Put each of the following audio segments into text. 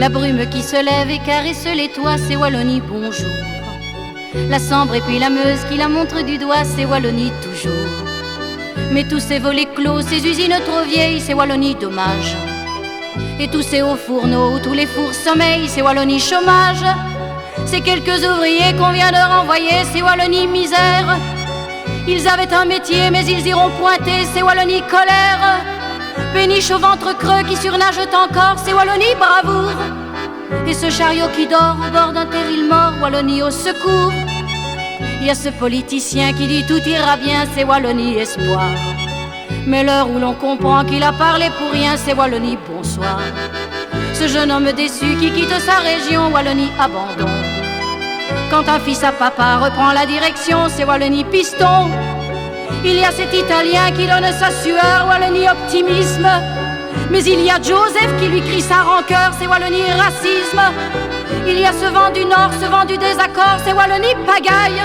La brume qui se lève et caresse les toits, c'est Wallonie, bonjour. La Sambre et puis la Meuse qui la montre du doigt, c'est Wallonie toujours. Mais tous ces volets clos, ces usines trop vieilles, c'est Wallonie, dommage. Et tous ces hauts fourneaux où tous les fours sommeillent, c'est Wallonie, chômage. Ces quelques ouvriers qu'on vient de renvoyer, c'est Wallonie, misère. Ils avaient un métier mais ils iront pointer, c'est Wallonie, colère. Péniche au ventre creux qui surnage encore, c'est Wallonie, bravoure. Et ce chariot qui dort au bord d'un terril mort, Wallonie, au secours. Il y a ce politicien qui dit tout ira bien, c'est Wallonie, espoir. Mais l'heure où l'on comprend qu'il a parlé pour rien, c'est Wallonie, bonsoir. Ce jeune homme déçu qui quitte sa région, Wallonie, abandon. Quand un fils à papa reprend la direction, c'est Wallonie, piston. Il y a cet Italien qui donne sa sueur, Wallonie, optimisme. Mais il y a Joseph qui lui crie sa rancœur, c'est Wallonie, racisme. Il y a ce vent du nord, ce vent du désaccord, c'est Wallonie, pagaille.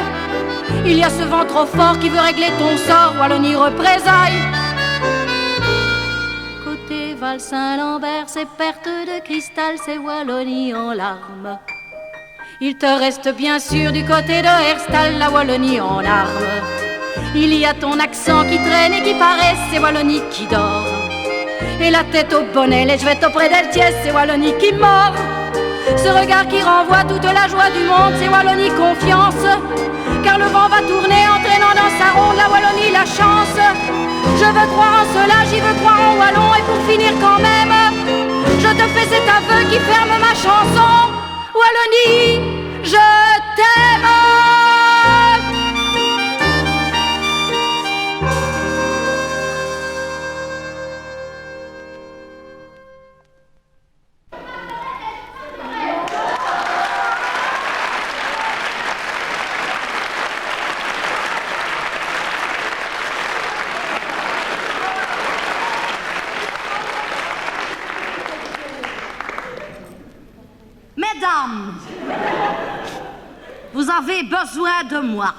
Il y a ce vent trop fort qui veut régler ton sort, Wallonie, représailles. Côté Val-Saint-Lambert, c'est perte de cristal, c'est Wallonie en larmes. Il te reste bien sûr du côté de Herstal, la Wallonie en armes. Il y a ton accent qui traîne et qui paraît, c'est Wallonie qui dort. Et la tête au bonnet, les jouettes auprès d'Eltiès, c'est Wallonie qui mord. Ce regard qui renvoie toute la joie du monde, c'est Wallonie confiance. Car le vent va tourner, entraînant dans sa ronde la Wallonie la chance. Je veux croire en cela, j'y veux croire en Wallon. Et pour finir quand même, je te fais cet aveu qui ferme ma chanson. Wallonie, je t'aime. Mesdames, vous avez besoin de moi,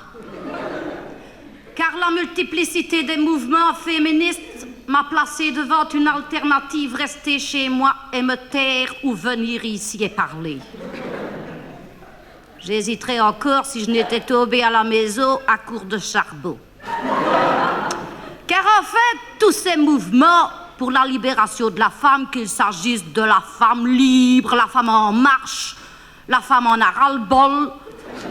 car la multiplicité des mouvements féministes m'a placée devant une alternative: rester chez moi et me taire ou venir ici et parler. J'hésiterais encore si je n'étais tombée à la maison à court de charbon. Car en fait, tous ces mouvements pour la libération de la femme, qu'il s'agisse de la femme libre, la femme en marche, la femme en a ras-le-bol,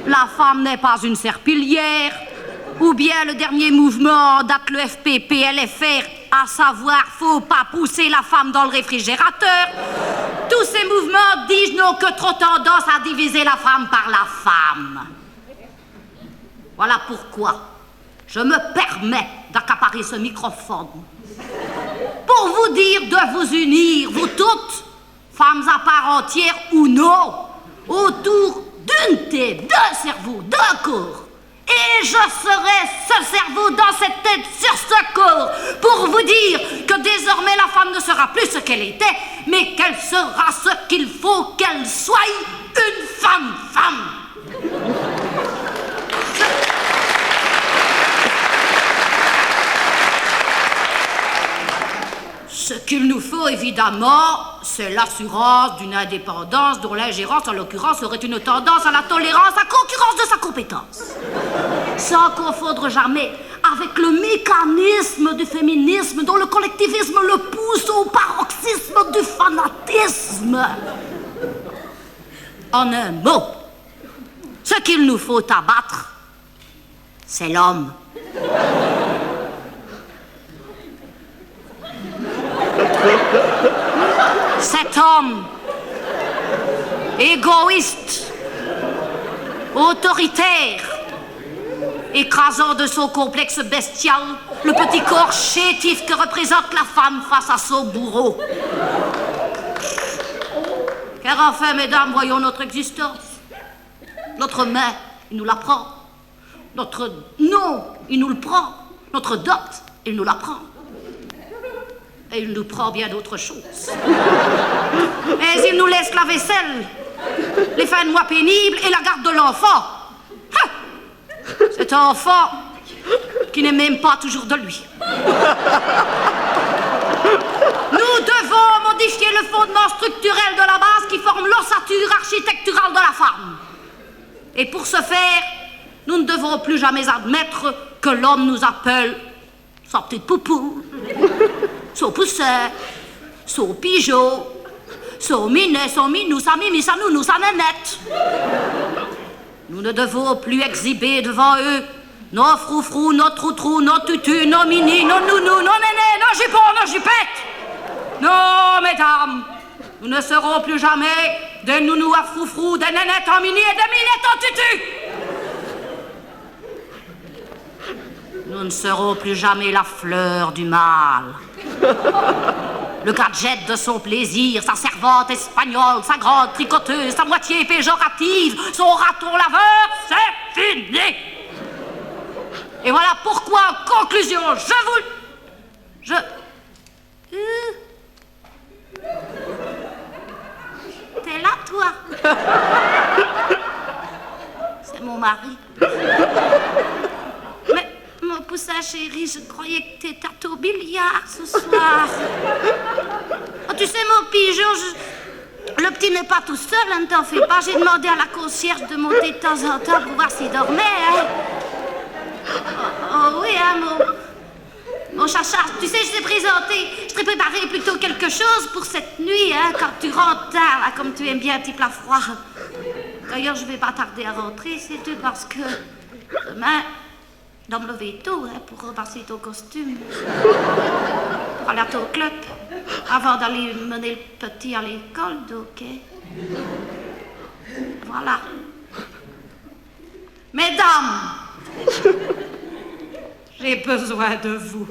la femme n'est pas une serpillière, ou bien le dernier mouvement date le FPP-LFR, à savoir faut pas pousser la femme dans le réfrigérateur. Tous ces mouvements, dis-je, n'ont que trop tendance à diviser la femme par la femme. Voilà pourquoi je me permets d'accaparer ce microphone pour vous dire de vous unir, vous toutes, femmes à part entière ou non, autour d'une tête, d'un cerveau, d'un corps. Et je serai ce cerveau dans cette tête, sur ce corps, pour vous dire que désormais la femme ne sera plus ce qu'elle était, mais qu'elle sera ce qu'il faut qu'elle soit, une femme. Ce qu'il nous faut, évidemment, c'est l'assurance d'une indépendance dont l'ingérence, en l'occurrence, serait une tendance à la tolérance, à concurrence de sa compétence. Sans confondre jamais avec le mécanisme du féminisme dont le collectivisme le pousse au paroxysme du fanatisme. En un mot, ce qu'il nous faut abattre, c'est l'homme. Cet homme égoïste, autoritaire, écrasant de son complexe bestial le petit corps chétif que représente la femme face à son bourreau. Car enfin, mesdames, voyons notre existence. Notre main, il nous la prend. Notre nom, il nous le prend. Notre dot, il nous la prend. Et il nous prend bien d'autres choses. Mais il nous laisse la vaisselle, les fins de mois pénibles et la garde de l'enfant. Cet enfant qui n'est même pas toujours de lui. Nous devons modifier le fondement structurel de la base qui forme Et pour ce faire, nous ne devons plus jamais admettre que l'homme nous appelle sa petite poupou, son poussin, son pigeon, son minet, son minou, sa mimi, sa nounou, sa nénette. Nous ne devons plus exhiber devant eux nos froufrous, nos troutrous, nos tutus, nos mini, nos nounous, nos nénés, nos jupons, nos jupettes. Non, mesdames, nous ne serons plus jamais des nounous à froufrous, des nénettes en mini et des minettes en tutu. Nous ne serons plus jamais la fleur du mal. Le gadget de son plaisir, sa servante espagnole, sa grande tricoteuse, sa moitié péjorative, son raton laveur, c'est fini. Et voilà pourquoi, en conclusion, T'es là, toi? C'est mon mari. Mais, mon poussin chéri, je croyais que t'étais au billard ce soir. Oh, tu sais, mon pigeon, le petit n'est pas tout seul, hein, ne t'en fais pas. J'ai demandé à la concierge de monter de temps en temps pour voir s'il dormait, hein. Oh oui, hein, mon chacha, tu sais, je t'ai préparé plutôt quelque chose pour cette nuit, hein, quand tu rentres tard, là, comme tu aimes bien un petit plat froid. D'ailleurs, je vais pas tarder à rentrer, c'est tout, parce que demain, je dois me lever tôt, hein, pour repasser ton costume. Pour aller à ton club, avant d'aller mener le petit à l'école, ok? Voilà. Mesdames, j'ai besoin de vous.